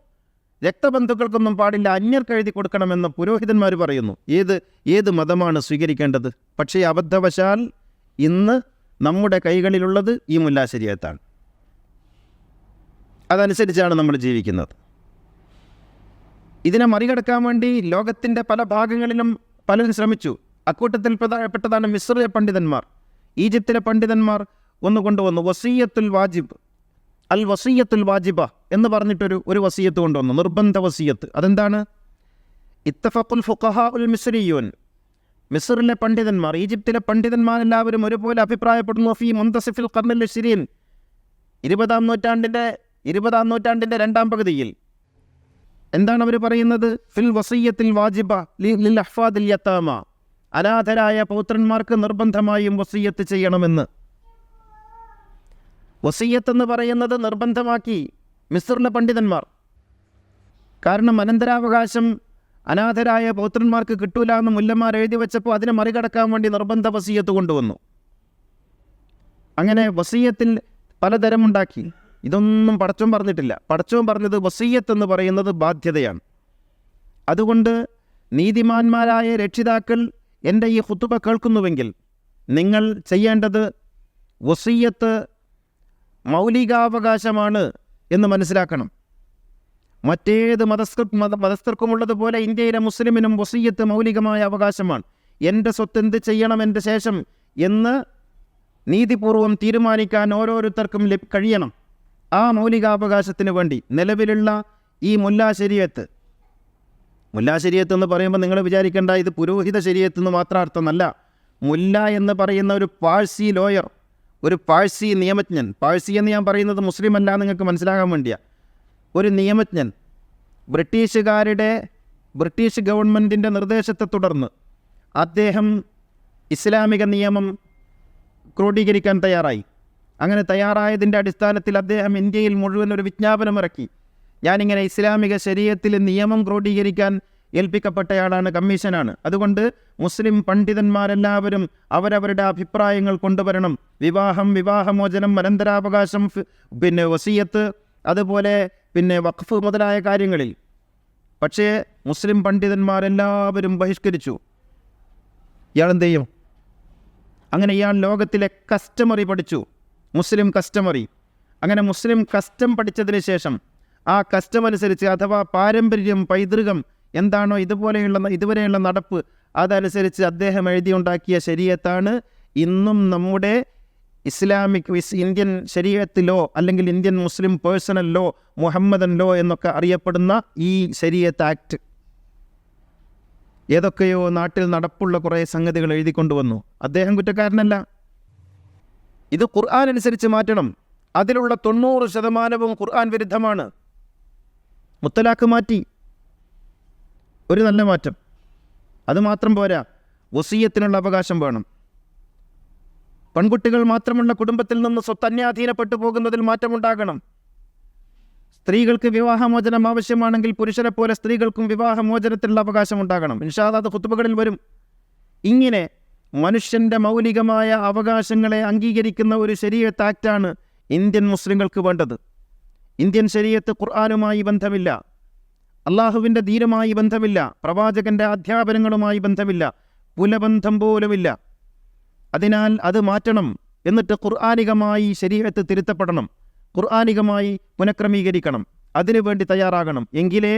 രക്തബന്ധുക്കൾക്കൊന്നും പാടില്ല, അന്യർക്ക് എഴുതി കൊടുക്കണമെന്ന് പുരോഹിതന്മാർ പറയുന്നു. ഏത് മതമാണ് സ്വീകരിക്കേണ്ടത്? പക്ഷേ അബദ്ധവശാൽ ഇന്ന് നമ്മുടെ കൈകളിലുള്ളത് ഈ മുല്ലാ ശരീഅത്താണ്. അതനുസരിച്ചാണ് നമ്മൾ ജീവിക്കുന്നത്. ഇതിനെ മറികടക്കാൻ വേണ്ടി ലോകത്തിൻ്റെ പല ഭാഗങ്ങളിലും പലരും ശ്രമിച്ചു. അക്കൂട്ടത്തിൽ പെട്ടതാണ് മിസ്രിലെ പണ്ഡിതന്മാർ, ഈജിപ്തിലെ പണ്ഡിതന്മാർ ഒന്ന് കൊണ്ടുവന്നു വസിയ്യത്തുൽ വാജിബ്, അൽ വസിയ്യത്തുൽ വാജിബ എന്ന് പറഞ്ഞിട്ടൊരു വസിയ്യത്ത് കൊണ്ടുവന്നു, നിർബന്ധ വസിയ്യത്ത്. അതെന്താണ്? ഇത്തഫഖുൽ ഫുഖഹാ ഉൽ മിസ്രിയൂൻ, മിസ്റിലെ പണ്ഡിതന്മാർ, ഈജിപ്തിലെ പണ്ഡിതന്മാരെല്ലാവരും ഒരുപോലെ അഭിപ്രായപ്പെടുന്നു. ഫി മുന്തസിഫിൽ ഖർനിൽ ഇശ്രീൻ, 20-ാം നൂറ്റാണ്ടിൻ്റെ 2-ാം പകുതിയിൽ എന്താണ് അവർ പറയുന്നത്? ഫിൽ വസിയ്യത്തിൽ വാജിബ ലിൽ അഹ്ഫാദിൽ യതാമ, അനാഥരായ പൗത്രന്മാർക്ക് നിർബന്ധമായും വസിയ്യത്ത് ചെയ്യണമെന്ന്. വസിയ്യത്ത് എന്ന് പറയുന്നത് നിർബന്ധമാക്കി മിസ്റിലെ പണ്ഡിതന്മാർ. കാരണം അനന്തരാവകാശം അനാഥരായ പൗത്രന്മാർക്ക് കിട്ടൂല എന്ന് മുല്ലന്മാർ എഴുതി വെച്ചപ്പോൾ അതിനെ മറികടക്കാൻ വേണ്ടി നിർബന്ധ വസിയ്യത്ത് കൊണ്ടുവന്നു. അങ്ങനെ വസിയ്യത്തിൽ പലതരമുണ്ടാക്കി. ഇതൊന്നും പടച്ചോൻ പറഞ്ഞിട്ടില്ല. പടച്ചോൻ പറഞ്ഞത് വസിയ്യത്ത് എന്ന് പറയുന്നത് ബാധ്യതയാണ്. അതുകൊണ്ട് നീതിമാന്മാരായ രക്ഷിതാക്കൾ എൻ്റെ ഈ ഖുതുബ കേൾക്കുന്നുവെങ്കിൽ നിങ്ങൾ ചെയ്യേണ്ടത് വസിയ്യത്ത് മൗലികാവകാശമാണ് എന്ന് മനസ്സിലാക്കണം. മറ്റേത് മതസ്ഥർക്കുമുള്ളതുപോലെ ഇന്ത്യയിലെ മുസ്ലിമിനും വസിയ്യത്ത് മൗലികമായ അവകാശമാണ്. എൻ്റെ സ്വത്ത് എന്ത് ചെയ്യണം എൻ്റെ ശേഷം എന്ന് നീതിപൂർവം തീരുമാനിക്കാൻ ഓരോരുത്തർക്കും കഴിയണം. ആ മൗലികാവകാശത്തിന് വേണ്ടി നിലവിലുള്ള ഈ മുല്ലാ ശരീഅത്ത് എന്ന് പറയുമ്പോൾ നിങ്ങൾ വിചാരിക്കേണ്ട ഇത് പുരോഹിത ശരീഅത്ത് എന്ന് മാത്രം അർത്ഥമല്ല. മുല്ല എന്ന് പറയുന്ന ഒരു പാഴ്സി ലോയർ, ഒരു പാഴ്സി നിയമജ്ഞൻ, പാഴ്സി എന്ന് ഞാൻ പറയുന്നത് മുസ്ലിം അല്ല നിങ്ങൾക്ക് മനസ്സിലാകാൻ വേണ്ടിയാണ്, ഒരു നിയമജ്ഞൻ ബ്രിട്ടീഷ് ഗവൺമെൻറ്റിൻ്റെ നിർദ്ദേശത്തെ തുടർന്ന് അദ്ദേഹം ഇസ്ലാമിക നിയമം ക്രോഡീകരിക്കാൻ തയ്യാറായി. അങ്ങനെ തയ്യാറായതിൻ്റെ അടിസ്ഥാനത്തിൽ അദ്ദേഹം ഇന്ത്യയിൽ മുഴുവൻ ഒരു വിജ്ഞാപനമിറക്കി. ഞാനിങ്ങനെ ഇസ്ലാമിക ശരീഅത്തിൽ നിയമം ക്രോഡീകരിക്കാൻ ഏൽപ്പിക്കപ്പെട്ടയാളാണ്, കമ്മീഷനാണ്. അതുകൊണ്ട് മുസ്ലിം പണ്ഡിതന്മാരെല്ലാവരും അവരവരുടെ അഭിപ്രായങ്ങൾ കൊണ്ടുവരണം. വിവാഹം, വിവാഹമോചനം, അനന്തരാവകാശം, വസിയത്ത്, അതുപോലെ വഖഫ് മുതലായ കാര്യങ്ങളിൽ. പക്ഷേ മുസ്ലിം പണ്ഡിതന്മാരെല്ലാവരും ബഹിഷ്കരിച്ചു. ഇയാളെന്ത് ചെയ്യും? അങ്ങനെ ഇയാൾ ലോകത്തിലെ കസ്റ്റമറി പഠിച്ചു, മുസ്ലിം കസ്റ്റമറി. അങ്ങനെ മുസ്ലിം കസ്റ്റം പഠിച്ചതിന് ശേഷം ആ കസ്റ്റം അനുസരിച്ച്, അഥവാ പാരമ്പര്യം, പൈതൃകം എന്താണോ ഇതുവരെയുള്ള നടപ്പ്, അതനുസരിച്ച് അദ്ദേഹം എഴുതിയുണ്ടാക്കിയ ശരീഅത്താണ് ഇന്നും നമ്മുടെ ഇസ്ലാമിക് ഇന്ത്യൻ ശരീഅത്ത് ലോ, അല്ലെങ്കിൽ Indian Muslim personal law, Mohammedan law എന്നൊക്കെ അറിയപ്പെടുന്ന ഈ ശരീഅത്ത് ആക്ട്. ഏതൊക്കെയോ നാട്ടിൽ നടപ്പുള്ള കുറേ സംഗതികൾ എഴുതിക്കൊണ്ടുവന്നു. അദ്ദേഹം കുറ്റക്കാരനല്ല. ഇത് ഖുർആൻ അനുസരിച്ച് മാറ്റണം. അതിലുള്ള 90% ഖുർആൻ വിരുദ്ധമാണ്. മുത്തലാഖ് മാറ്റി, ഒരു നല്ല മാറ്റം. അതുമാത്രം പോരാ, വസിയത്തിനുള്ള അവകാശം വേണം. പെൺകുട്ടികൾ മാത്രമുള്ള കുടുംബത്തിൽ നിന്ന് സ്വത്ത് അന്യാധീനപ്പെട്ടു പോകുന്നതിൽ മാറ്റമുണ്ടാകണം. സ്ത്രീകൾക്ക് വിവാഹമോചനം ആവശ്യമാണെങ്കിൽ പുരുഷനെ പോലെ സ്ത്രീകൾക്കും വിവാഹമോചനത്തിനുള്ള അവകാശം ഉണ്ടാകണം. ഇൻഷാ അല്ലാഹ് ഖുത്ബകളിൽ വരും. ഇങ്ങനെ മനുഷ്യൻ്റെ മൗലികമായ അവകാശങ്ങളെ അംഗീകരിക്കുന്ന ഒരു ശരീഅത്ത് ആക്റ്റാണ് ഇന്ത്യൻ മുസ്ലിങ്ങൾക്ക് വേണ്ടത്. ഇന്ത്യൻ ശരീഅത്ത് ഖുർആനുമായി ബന്ധമില്ല, അള്ളാഹുവിൻ്റെ ദീനുമായി ബന്ധമില്ല, പ്രവാചകൻ്റെ അധ്യാപനങ്ങളുമായി ബന്ധമില്ല, പുലബന്ധം പോലുമില്ല. അതിനാൽ അത് മാറ്റണം. എന്നിട്ട് ഖുർആനികമായി ശരീഅത്ത് തിരുത്തപ്പെടണം, ഖുർആനികമായി പുനഃക്രമീകരിക്കണം. അതിനുവേണ്ടി തയ്യാറാകണം. എങ്കിലേ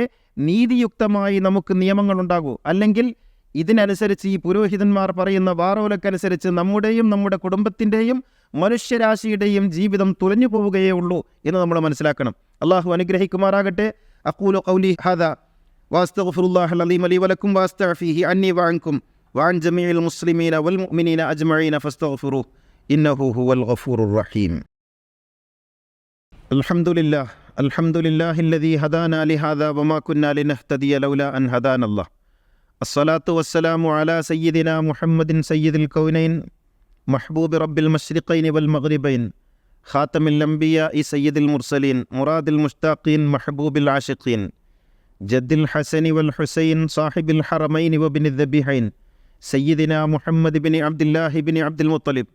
നീതിയുക്തമായി നമുക്ക് നിയമങ്ങളുണ്ടാകൂ. അല്ലെങ്കിൽ ഇതിനനുസരിച്ച് ഈ പുരോഹിതന്മാർ പറയുന്ന വാറോലക്കനുസരിച്ച് നമ്മുടെയും നമ്മുടെ കുടുംബത്തിൻ്റെയും മനുഷ്യരാശിയുടെയും ജീവിതം തുലഞ്ഞു പോവുകയേ ഉള്ളൂ എന്ന് നമ്മൾ മനസ്സിലാക്കണം. അള്ളാഹു അനുഗ്രഹിക്കുമാറാകട്ടെ. അഖൂലു ഖൗലി ഹാദാ വഅസ്തഗ്ഫിറുല്ലാഹൽ അലീം ലി വലക്കും വഅസ്തഗ്ഫിഹി അന്നി വഅൻകും വഅൻ ജമീഇൽ മുസ്ലിമീന വൽ മുഅ്മിനീന അജ്മഈന ഫസ്തഗ്ഫിറുഹു ഇന്നഹു ഹുവൽ ഗഫൂറുർ റഹീം. അൽഹംദുലില്ലാഹില്ലദീ ഹദാനാ ലിഹാദാ വമാ കുന്നാ ലിനഹ്തദിയ ലൗലാ അൻ ഹദാനല്ലാഹ്. അസ്സലാത്തു വസ്സലാമു അലാ സയ്യിദിനാ മുഹമ്മദിൻ സയ്യിദിൽ കൗനൈൻ മഹ്ബൂബി റബ്ബിൽ മശ്രിഖൈനി വൽ മഗ്രിബൈൻ ഖാതമിൽ അംബിയാഇ സയ്യിദിൽ മുർസലീൻ മുറാദിൽ മുഷ്താഖീൻ മഹ്ബൂബിൽ ആശിഖീൻ ജദ്ദിൽ ഹസനി വൽ ഹുസൈൻ സാഹിബിൽ ഹറമൈനി വബിനി ദബിഹൈൻ സയ്യിദിനാ മുഹമ്മദ് ബിനി അബ്ദുല്ലാഹി ബിനി അബ്ദുൽ മുത്തലിബ്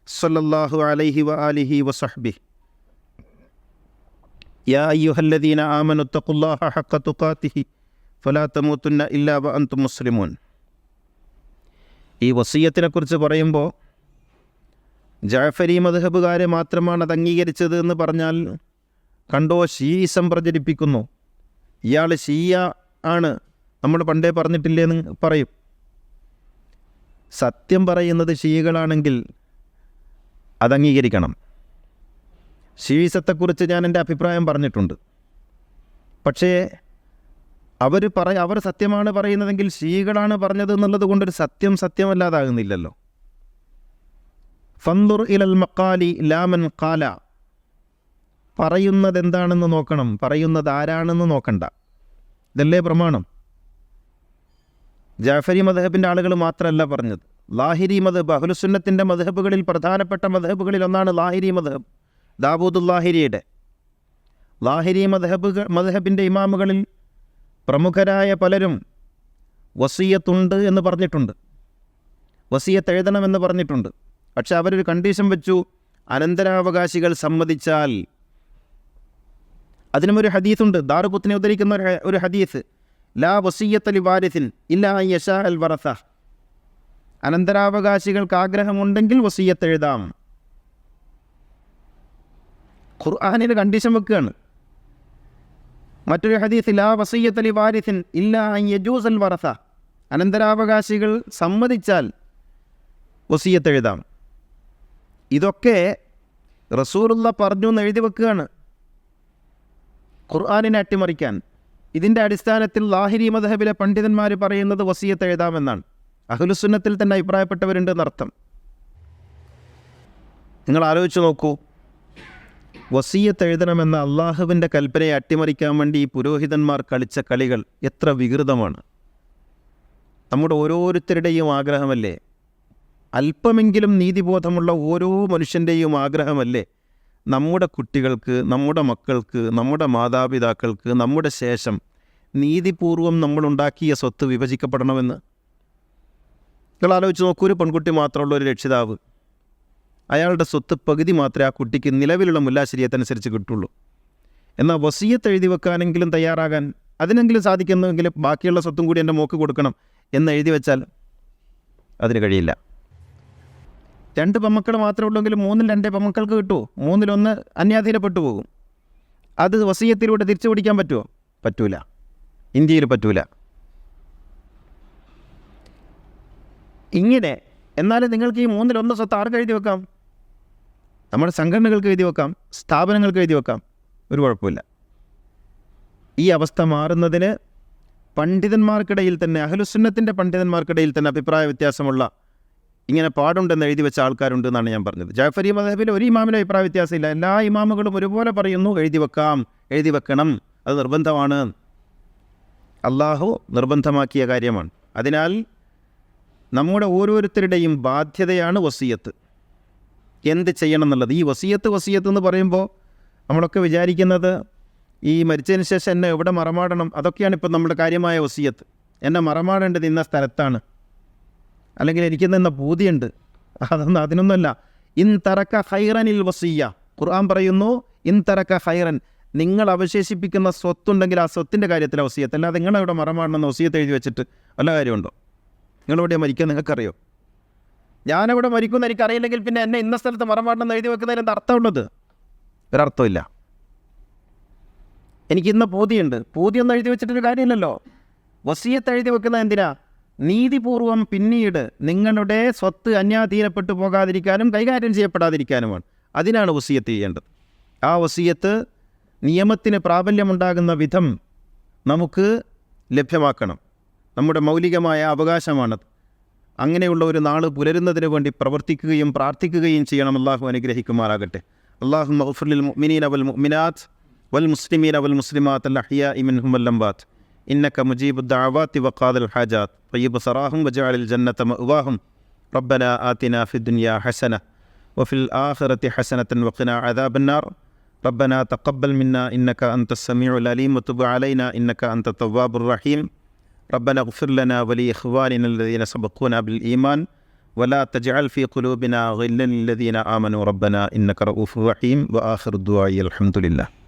സല്ലല്ലാഹു അലൈഹി വആലിഹി വസഹ്ബിഹി. യാ അയ്യുഹല്ലദീന ആമനു തഖുല്ലാഹ ഹഖ്ക തുഖാതിഹി ഫലാ തമൂതുന്ന ഇല്ലാ വഅൻതും മുസ്ലിമൂൻ. ഈ വസിയത്തിനെക്കുറിച്ച് പറയുമ്പോൾ ജഅഫരി മദ്ഹബുകാരെ മാത്രമാണ് അത് അംഗീകരിച്ചത് എന്ന് പറഞ്ഞാൽ കണ്ടോ, ഷീയിസം പ്രചരിപ്പിക്കുന്നു. ഇയാൾ ഷീയ ആണ്, നമ്മൾ പണ്ടേ പറഞ്ഞിട്ടില്ലേന്ന് പറയും. സത്യം പറയുന്നത് ഷീകളാണെങ്കിൽ അതംഗീകരിക്കണം. ഷീയിസത്തെക്കുറിച്ച് ഞാൻ എൻ്റെ അഭിപ്രായം പറഞ്ഞിട്ടുണ്ട്. പക്ഷേ അവർ സത്യമാണ് പറയുന്നതെങ്കിൽ ഷീകളാണ് പറഞ്ഞത് എന്നുള്ളത് കൊണ്ടൊരു സത്യം സത്യമല്ലാതാകുന്നില്ലല്ലോ. ഫൻദുർ ഇലൽ മഖാലി ലാമൻ ഖാല. പറയുന്നത് എന്താണെന്ന് നോക്കണം, പറയുന്നത് ആരാണെന്ന് നോക്കണ്ട. ഇതല്ലേ പ്രമാണം. ജാഫരി മദ്ഹബിൻ്റെ ആളുകൾ മാത്രമല്ല പറഞ്ഞത്. ലാഹിരി മദ്ഹബ്, അഹ്ലുസുന്നത്തിൻ്റെ മദ്ഹബുകളിൽ പ്രധാനപ്പെട്ട മദ്ഹബുകളിൽ ഒന്നാണ് ലാഹിരി മദ്ഹബ്, ദാവൂദുൽ ലാഹിരിയുടെ. ലാഹിരി മദ്ഹബിൻ്റെ ഇമാമുകളിൽ പ്രമുഖരായ പലരും വസിയത്തുണ്ട് എന്ന് പറഞ്ഞിട്ടുണ്ട്, വസിയത്ത് എഴുതണമെന്ന് പറഞ്ഞിട്ടുണ്ട്. പക്ഷെ അവരൊരു കണ്ടീഷൻ വെച്ചു, അനന്തരാവകാശികൾ സമ്മതിച്ചാൽ. അതിനുമൊരു ഹദീസുണ്ട്, ദാറുഖുത്നി ഉദ്ധരിക്കുന്ന ഒരു ഹദീസ്, ലാ വസിയത്ത് ലി വാരിസിൻ ഇല്ലാ അൻ യശാ അൽ വറസ. അനന്തരാവകാശികൾക്ക് ആഗ്രഹമുണ്ടെങ്കിൽ വസിയത്ത് എഴുതാം. ഖുർആനിൽ കണ്ടീഷൻ വെക്കുകയാണ്. മറ്റൊരു ഹദീസ്, ലാ വസിയത്ത് ലി വാരിസിൻ ഇല്ലാ അൻ യജൂസ് അൽ വറസ. അനന്തരാവകാശികൾ സമ്മതിച്ചാൽ വസിയത്ത് എഴുതാം. ഇതൊക്കെ റസൂലുള്ള പറഞ്ഞു എന്ന് എഴുതി വെക്കുകയാണ്, ഖുർആനിനെ അട്ടിമറിക്കാൻ. ഇതിൻ്റെ അടിസ്ഥാനത്തിൽ ലാഹിരി മദ്ഹബിലെ പണ്ഡിതന്മാർ പറയുന്നത് വസിയത്ത് എഴുതാമെന്നാണ്. അഹ്ലുസുന്നത്തിൽ തന്നെ അഭിപ്രായപ്പെട്ടവരുണ്ട് എന്നർത്ഥം. നിങ്ങൾ ആലോചിച്ച് നോക്കൂ, വസിയത്ത് എഴുതണമെന്ന അള്ളാഹുവിൻ്റെ കൽപ്പനയെ അട്ടിമറിക്കാൻ വേണ്ടി ഈ പുരോഹിതന്മാർ കളിച്ച കളികൾ എത്ര വികൃതമാണ്. നമ്മുടെ ഓരോരുത്തരുടെയും ആഗ്രഹമല്ലേ അല്പമെങ്കിലും നീതിബോധമുള്ള ഓരോ മനുഷ്യൻ്റെയും ആഗ്രഹമല്ലേ നമ്മുടെ കുട്ടികൾക്ക്, നമ്മുടെ മക്കൾക്ക്, നമ്മുടെ മാതാപിതാക്കൾക്ക്, നമ്മുടെ ശേഷം നീതിപൂർവം നമ്മളുണ്ടാക്കിയ സ്വത്ത് വിഭജിക്കപ്പെടണമെന്ന്? നിങ്ങൾ ആലോചിച്ച് നോക്കൂ, ഒരു പെൺകുട്ടി മാത്രമുള്ള ഒരു രക്ഷിതാവ്, അയാളുടെ സ്വത്ത് പകുതി മാത്രമേ ആ കുട്ടിക്ക് നിലവിലുള്ള മുല്ലാശരിയത്തനുസരിച്ച് കിട്ടുള്ളൂ. എന്നാൽ വസിയത്ത് എഴുതി വെക്കാനെങ്കിലും തയ്യാറാകാൻ, അതിനെങ്കിലും സാധിക്കുന്നെങ്കിലും ബാക്കിയുള്ള സ്വത്തും കൂടി എൻ്റെ മോക്ക് കൊടുക്കണം എന്ന് എഴുതി വെച്ചാൽ അതിന് കഴിയില്ല. 2 പെമ്മക്കൾ മാത്രമേ ഉള്ളെങ്കിലും 3-ൽ 2 പെമ്മക്കൾക്ക് കിട്ടുമോ? 3-ൽ 1 അന്യാധീനപ്പെട്ടു പോകും. അത് വസിയത്തിലൂടെ തിരിച്ചു പിടിക്കാൻ പറ്റുമോ? പറ്റൂല. ഇന്ത്യയിൽ പറ്റൂല. ഇങ്ങനെ എന്നാലും നിങ്ങൾക്ക് ഈ 3-ൽ 1 സ്വത്ത് ആർക്ക് എഴുതി വെക്കാം? നമ്മുടെ സംഘടനകൾക്ക് എഴുതി വെക്കാം, സ്ഥാപനങ്ങൾക്ക് എഴുതി വെക്കാം, ഒരു കുഴപ്പമില്ല. ഈ അവസ്ഥ മാറുന്നതിന് പണ്ഡിതന്മാർക്കിടയിൽ തന്നെ, അഹ്ലുസുന്നത്തിൻ്റെ പണ്ഡിതന്മാർക്കിടയിൽ തന്നെ അഭിപ്രായ വ്യത്യാസമുള്ള, ഇങ്ങനെ പാടുണ്ടെന്ന് എഴുതി വെച്ച ആൾക്കാരുണ്ട് എന്നാണ് ഞാൻ പറഞ്ഞത്. ജാഫരി മദ്ഹബിൽ ഒരു ഇമാമിൻ്റെ അഭിപ്രായ വ്യത്യാസമില്ല. എല്ലാ ഇമാമുകളും ഒരുപോലെ പറയുന്നു എഴുതി വെക്കാം, എഴുതി വെക്കണം, അത് നിർബന്ധമാണ്, അള്ളാഹു നിർബന്ധമാക്കിയ കാര്യമാണ്. അതിനാൽ നമ്മുടെ ഓരോരുത്തരുടെയും ബാധ്യതയാണ് വസിയത്ത്. എന്ത് ചെയ്യണം എന്നുള്ളത്. ഈ വസിയത്ത് എന്ന് പറയുമ്പോൾ നമ്മളൊക്കെ വിചാരിക്കുന്നത് ഈ മരിച്ചതിന് ശേഷം എന്നെ എവിടെ മറമാടണം, അതൊക്കെയാണ് ഇപ്പം നമ്മുടെ കാര്യമായ വസിയത്ത്. എന്നെ മറമാടേണ്ടത് ഇന്ന സ്ഥലത്താണ്, അല്ലെങ്കിൽ എനിക്കിന്ന പൂതിയുണ്ട്, അതിനൊന്നുമല്ല. ഇൻ തറക്ക ഹൈറനിൽ വസിയ, ഖുർആൻ പറയുന്നു ഇൻ തറക്ക ഹൈറൻ, നിങ്ങൾ അവശേഷിപ്പിക്കുന്ന സ്വത്തുണ്ടെങ്കിൽ ആ സ്വത്തിൻ്റെ കാര്യത്തിലെ വസിയത്ത്. അല്ലാതെ നിങ്ങളെവിടെ മറമാടണമെന്ന് വസിയത്ത് എഴുതി വെച്ചിട്ട് വല്ല കാര്യമുണ്ടോ? നിങ്ങളെവിടെയാണ് മരിക്കുക നിങ്ങൾക്കറിയോ? ഞാനെവിടെ മരിക്കുമെന്ന് എനിക്കറിയില്ലെങ്കിൽ പിന്നെ എന്നെ ഇന്ന സ്ഥലത്ത് മറമാടണമെന്ന് എഴുതി വെക്കുന്നതിന് എന്താ അർത്ഥമുള്ളത്? ഒരർത്ഥമില്ല. എനിക്കിന്ന പൂതിയൊന്നും എഴുതി വെച്ചിട്ടൊരു കാര്യമില്ലല്ലോ. വസിയത്ത് എഴുതി വെക്കുന്നത് എന്തിനാ? നീതിപൂർവം പിന്നീട് നിങ്ങളുടെ സ്വത്ത് അന്യാധീനപ്പെട്ടു പോകാതിരിക്കാനും കൈകാര്യം ചെയ്യപ്പെടാതിരിക്കാനുമാണ്. അതിനാണ് വസിയത്ത് ചെയ്യേണ്ടത്. ആ വസിയത്ത് നിയമത്തിന് പ്രാബല്യമുണ്ടാകുന്ന വിധം നമുക്ക് ലഭ്യമാക്കണം. നമ്മുടെ മൗലികമായ അവകാശമാണത്. അങ്ങനെയുള്ള ഒരു നാൾ പുലരുന്നതിന് വേണ്ടി പ്രവർത്തിക്കുകയും പ്രാർത്ഥിക്കുകയും ചെയ്യണം. അള്ളാഹു അനുഗ്രഹിക്കുമാറാകട്ടെ. അല്ലാഹുമ്മ ഗ്ഫിർ ലിൽ മുഅ്മിനീന വൽ മുഅ്മിനാത്ത് വൽ മുസ്ലിമീന വൽ മുസ്ലിമാത്ത് അൽ അഹ്യാഇ മിൻഹും വൽ അംവാത്ത് ഇന്നക മുജീബുദ് ദഅവാതി വഖാദിൽ ഹാജാത്ത് തയ്യിബ് സറാഹും വജഅലിൽ ജന്നത മഅവാഹും റബ്ബനാ ആതിനാ ഫിദ് ദുനിയാ ഹസന വഫിൽ ആഖിറതി ഹസനതൻ വഖിനാ അദാബന്നാർ റബ്ബനാ തഖബ്ബൽ മിന്നാ ഇന്നക അൻതസ് സമീഉൽ അലീം വതുബ് അലൈനാ ഇന്നക അൻത തവ്വാബുർ റഹീം ربنا اغفر لنا ولإخواننا الذين سبقونا بالإيمان ولا تجعل في قلوبنا غلا للذين آمنوا ربنا إنك رؤوف رحيم وآخر الدعاء الحمد لله.